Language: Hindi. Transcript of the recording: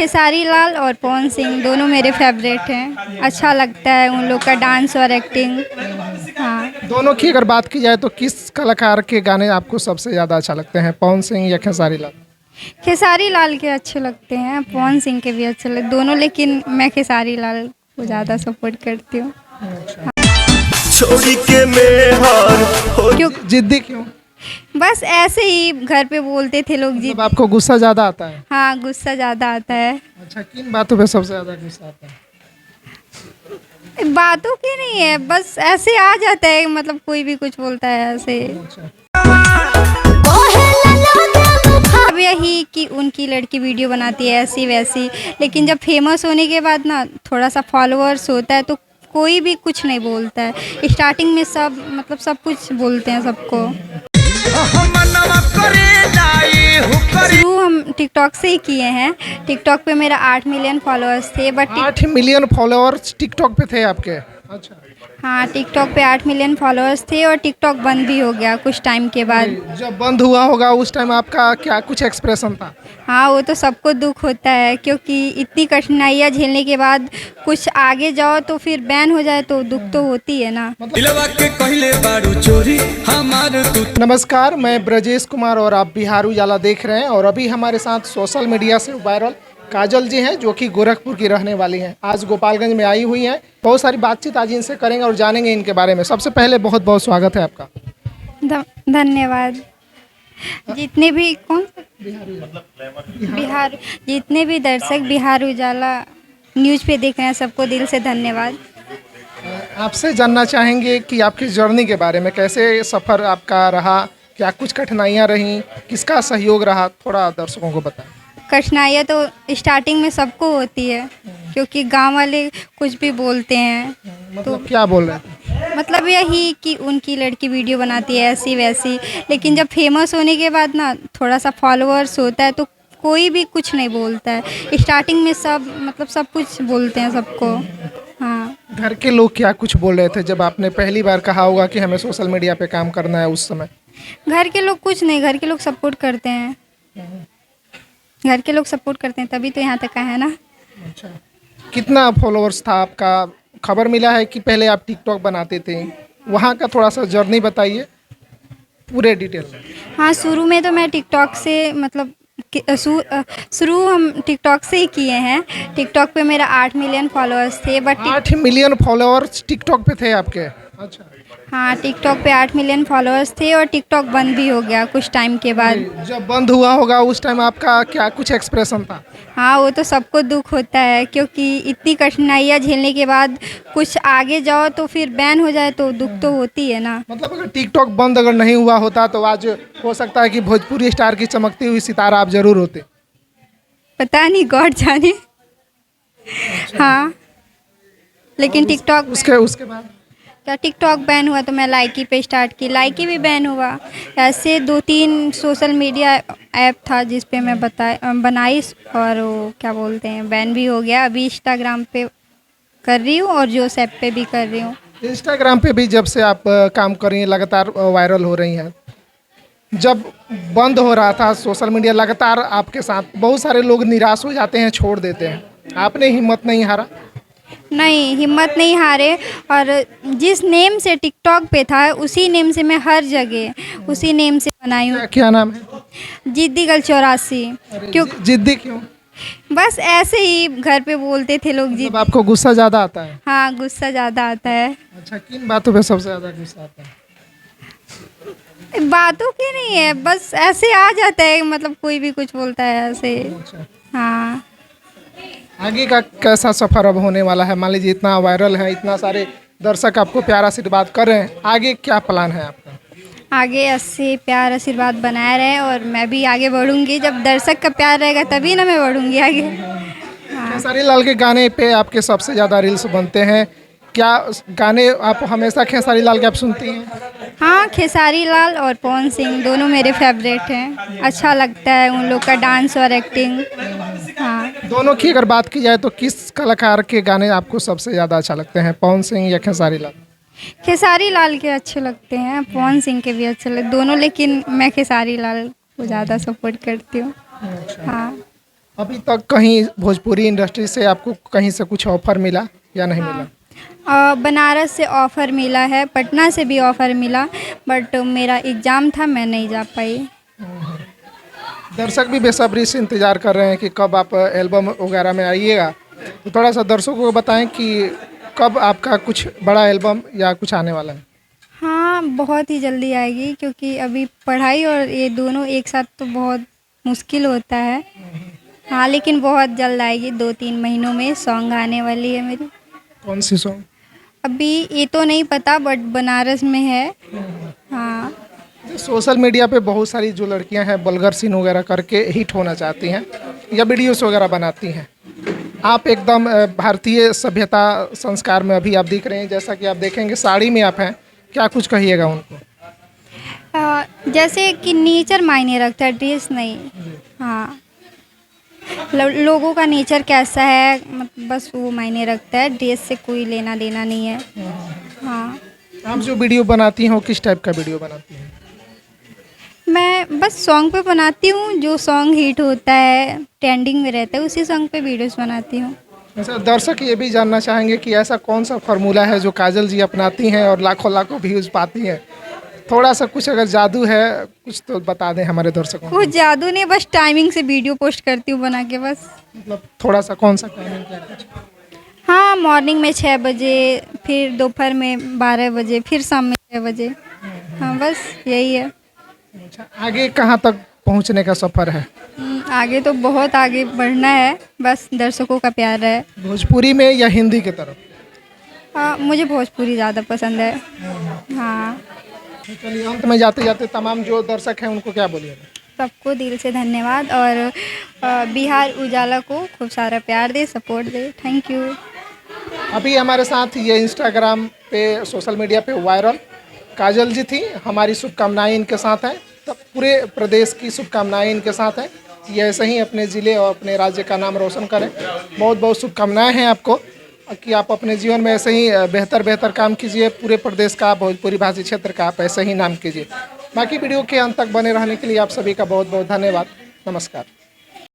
खेसारी लाल और पवन सिंह दोनों मेरे फेवरेट हैं। अच्छा लगता है उन लोग का डांस और एक्टिंग। हाँ, दोनों की अगर बात की जाए तो किस कलाकार के गाने आपको सबसे ज़्यादा अच्छा लगते हैं, पवन सिंह या खेसारी लाल? खेसारी लाल के अच्छे लगते हैं, पवन सिंह के भी अच्छे लगते दोनों, लेकिन मैं खेसारी लाल को ज़्यादा सपोर्ट करती हूँ। छोड़ी के मेहर हो क्यों? जिद्दी क्यों? बस ऐसे ही घर पे बोलते थे लोग जी। मतलब आपको गुस्सा ज़्यादा आता है? हाँ, गुस्सा ज़्यादा आता है। अच्छा, किन बातों पे सबसे ज़्यादा गुस्सा आता है? बातों की नहीं है, बस ऐसे आ जाता है, मतलब कोई भी कुछ बोलता है ऐसे। अब यही कि उनकी लड़की वीडियो बनाती है ऐसी वैसी, लेकिन जब फेमस होने के बाद ना थोड़ा सा फॉलोअर्स होता है तो कोई भी कुछ नहीं बोलता है। स्टार्टिंग में सब मतलब सब कुछ बोलते हैं सबको। शुरू हम टिकटॉक से ही किए हैं। टिकटॉक पे मेरा 8 मिलियन फॉलोअर्स थे, बट 8 मिलियन फॉलोअर्स टिकटॉक पे थे आपके? अच्छा। हाँ, टिकटॉक पे 8 मिलियन फॉलोअर्स थे और टिकटॉक बंद भी हो गया कुछ टाइम के बाद। जब बंद हुआ होगा उस टाइम आपका क्या कुछ एक्सप्रेशन था? हाँ, वो तो सबको दुख होता है, क्योंकि इतनी कठिनाइयाँ झेलने के बाद कुछ आगे जाओ तो फिर बैन हो जाए तो दुख तो होती है ना। दिलवा के कहले बारू चोरी हमार तू। नमस्कार, मैं ब्रजेश कुमार और आप बिहार उजाला देख रहे हैं। और अभी हमारे साथ सोशल मीडिया से वायरल काजल जी हैं, जो कि गोरखपुर की रहने वाली हैं। आज गोपालगंज में आई हुई हैं। बहुत सारी बातचीत आज इनसे करेंगे और जानेंगे इनके बारे में। सबसे पहले बहुत बहुत स्वागत है आपका। धन्यवाद। जितने भी बिहार जितने भी दर्शक बिहार उजाला न्यूज़ पे देख रहे हैं, सबको दिल से धन्यवाद। आपसे जानना चाहेंगे कि आपकी जर्नी के बारे में, कैसे सफ़र आपका रहा, क्या कुछ कठिनाइयाँ रहीं, किसका सहयोग रहा, थोड़ा दर्शकों को बताएं। कठिनाइयाँ तो स्टार्टिंग में सबको होती है, क्योंकि गांव वाले कुछ भी बोलते हैं। मतलब क्या बोल रहे थे? मतलब यही कि उनकी लड़की वीडियो बनाती है ऐसी वैसी, लेकिन जब फेमस होने के बाद ना थोड़ा सा फॉलोअर्स होता है तो कोई भी कुछ नहीं बोलता है। स्टार्टिंग में सब मतलब सब कुछ बोलते हैं सबको। हाँ, घर के लोग क्या कुछ बोल रहे थे जब आपने पहली बार कहा होगा कि हमें सोशल मीडिया पे काम करना है उस समय? घर के लोग कुछ नहीं, घर के लोग सपोर्ट करते हैं। घर के लोग सपोर्ट करते हैं, तभी तो यहाँ तक है ना। अच्छा, कितना फॉलोअर्स था आपका? खबर मिला है कि पहले आप टिकटॉक बनाते थे, वहाँ का थोड़ा सा जर्नी बताइए पूरे डिटेल में। हाँ, शुरू में तो मैं टिकटॉक से मतलब शुरू हम टिकटॉक से ही किए हैं। टिकटॉक पे मेरा 8 मिलियन फॉलोअर्स थे, बट 8 मिलियन फॉलोअर्स टिकटॉक पे थे आपके? अच्छा। हाँ, टिकटॉक पे 8 मिलियन फॉलोअर्स थे और टिकटॉक बंद भी हो गया कुछ टाइम के बाद। जब बंद हुआ होगा उस टाइम आपका क्या कुछ एक्सप्रेशन था? हाँ, वो तो सबको दुख होता है, क्योंकि इतनी कठिनाइयाँ झेलने के बाद कुछ आगे जाओ तो फिर बैन हो जाए तो दुख तो होती है ना। मतलब अगर टिकटॉक बंद अगर नहीं हुआ होता तो आज हो सकता है कि भोजपुरी स्टार की चमकती हुई सितारा आप जरूर होते। पता नहीं, गॉड जाने। हाँ, लेकिन टिकटॉक उसके उसके बाद क्या टिकटॉक बैन हुआ तो मैं लाइकी पे स्टार्ट की, लाइकी भी बैन हुआ। ऐसे 2-3 सोशल मीडिया ऐप था जिस पे मैं बनाई, और वो क्या बोलते हैं, बैन भी हो गया। अभी इंस्टाग्राम पे कर रही हूँ और जोश ऐप पे भी कर रही हूँ। इंस्टाग्राम पे भी जब से आप काम कर रही हैं, लगातार वायरल हो रही हैं। जब बंद हो रहा था सोशल मीडिया लगातार आपके साथ, बहुत सारे लोग निराश हो जाते हैं, छोड़ देते हैं। आपने हिम्मत नहीं हारा? नहीं, हिम्मत नहीं हारे। और जिस नेम से टिकटॉक पे था उसी नेम से मैं हर जगह उसी नेम से बनाई हूँ। क्या नाम है? जिद्दी गर्ल 84। क्यों? जिद्दी क्यों? बस ऐसे ही घर पे बोलते थे लोग जी। मतलब आपको गुस्सा ज़्यादा आता है? हाँ, गुस्सा ज़्यादा आता है। अच्छा, किन बातों पे सबसे ज़्यादा गुस्सा आता है? बातों की नहीं है, बस ऐसे आ जाता है, मतलब कोई भी कुछ बोलता है ऐसे। अच्छा, हाँ, आगे का कैसा सफ़र अब होने वाला है? मान लीजिए इतना वायरल है, इतना सारे दर्शक आपको प्यार आशीर्वाद कर रहे हैं, आगे क्या प्लान है आपका? आगे ऐसे प्यार आशीर्वाद बनाए रहे और मैं भी आगे बढ़ूंगी। जब दर्शक का प्यार रहेगा तभी ना मैं बढ़ूंगी आगे। खेसारी लाल के गाने पे आपके सबसे ज़्यादा रील्स बनते हैं, क्या गाने आप हमेशा खेसारी लाल के आप सुनती हैं? हाँ, खेसारी लाल और पवन सिंह दोनों मेरे फेवरेट हैं। अच्छा लगता है उन लोग का डांस और एक्टिंग। हाँ, दोनों की अगर बात की जाए तो किस कलाकार के गाने आपको सबसे ज़्यादा अच्छा लगते हैं, पवन सिंह या खेसारी लाल? खेसारी लाल के अच्छे लगते हैं, पवन सिंह के भी अच्छे लगते दोनों, लेकिन मैं खेसारी लाल को ज़्यादा सपोर्ट करती हूँ। हाँ, अभी तक कहीं भोजपुरी इंडस्ट्री से आपको कहीं से कुछ ऑफर मिला या नहीं मिला? बनारस से ऑफ़र मिला है, पटना से भी ऑफ़र मिला, बट मेरा एग्ज़ाम था, मैं नहीं जा पाई। दर्शक भी बेसब्री से इंतजार कर रहे हैं कि कब आप एल्बम वगैरह में आइएगा, तो थोड़ा सा दर्शकों को बताएं कि कब आपका कुछ बड़ा एल्बम या कुछ आने वाला है। हाँ, बहुत ही जल्दी आएगी, क्योंकि अभी पढ़ाई और ये दोनों एक साथ तो बहुत मुश्किल होता है। हाँ, लेकिन बहुत जल्द आएगी, 2-3 महीनों में सॉन्ग आने वाली है मेरी। कौन सी सॉन्ग? अभी ये तो नहीं पता, बट बनारस में है। हाँ। सोशल मीडिया पे बहुत सारी जो लड़कियां हैं बल्गर सीन वगैरह करके हिट होना चाहती हैं या वीडियोस वगैरह बनाती हैं, आप एकदम भारतीय सभ्यता संस्कार में अभी आप दिख रहे हैं, जैसा कि आप देखेंगे साड़ी में आप हैं, क्या कुछ कहिएगा उनको? जैसे कि नेचर मायने रखता है, ड्रेस नहीं। हाँ, लोगों का नेचर कैसा है, बस वो मायने रखता है, ड्रेस से कोई लेना देना नहीं है। हाँ, आप जो वीडियो बनाती हैं वो किस टाइप का वीडियो बनाती हैं? मैं बस सॉन्ग पे बनाती हूँ, जो सॉन्ग हिट होता है, ट्रेंडिंग में रहता है, उसी सॉन्ग पे वीडियोस बनाती हूँ। अच्छा, दर्शक ये भी जानना चाहेंगे कि ऐसा कौन सा फार्मूला है जो काजल जी अपनाती हैं और लाखों लाखों व्यूज़ पाती हैं? थोड़ा सा कुछ अगर जादू है कुछ तो बता दें हमारे दर्शकों को। कुछ जादू नहीं, बस टाइमिंग से वीडियो पोस्ट करती हूँ बना के, बस। मतलब थोड़ा सा कौन सा टाइमिंग क्या कुछ? हाँ, मॉर्निंग में 6 बजे, फिर दोपहर में 12 बजे, फिर शाम में 6 बजे। हाँ, बस यही है। अच्छा, आगे कहाँ तक पहुँचने का सफ़र है? आगे तो बहुत आगे बढ़ना है, बस दर्शकों का प्यार है। भोजपुरी में या हिंदी की तरफ? मुझे भोजपुरी ज़्यादा पसंद है। हाँ, तो चलिए, अंत में जाते जाते तमाम जो दर्शक हैं उनको क्या बोलिएगा? सबको दिल से धन्यवाद, और बिहार उजाला को खूब सारा प्यार दे, सपोर्ट दे। Thank you. अभी हमारे साथ ये इंस्टाग्राम पे सोशल मीडिया पे वायरल काजल जी थी, हमारी शुभकामनाएं इनके साथ हैं, तब पूरे प्रदेश की शुभकामनाएं इनके साथ हैं। ये ऐसे ही अपने ज़िले और अपने राज्य का नाम रोशन करें। बहुत बहुत शुभकामनाएं हैं आपको कि आप अपने जीवन में ऐसे ही बेहतर बेहतर काम कीजिए, पूरे प्रदेश का, भोजपुरी भाषी क्षेत्र का आप ऐसे ही नाम कीजिए। बाकी वीडियो के अंत तक बने रहने के लिए आप सभी का बहुत बहुत धन्यवाद। नमस्कार।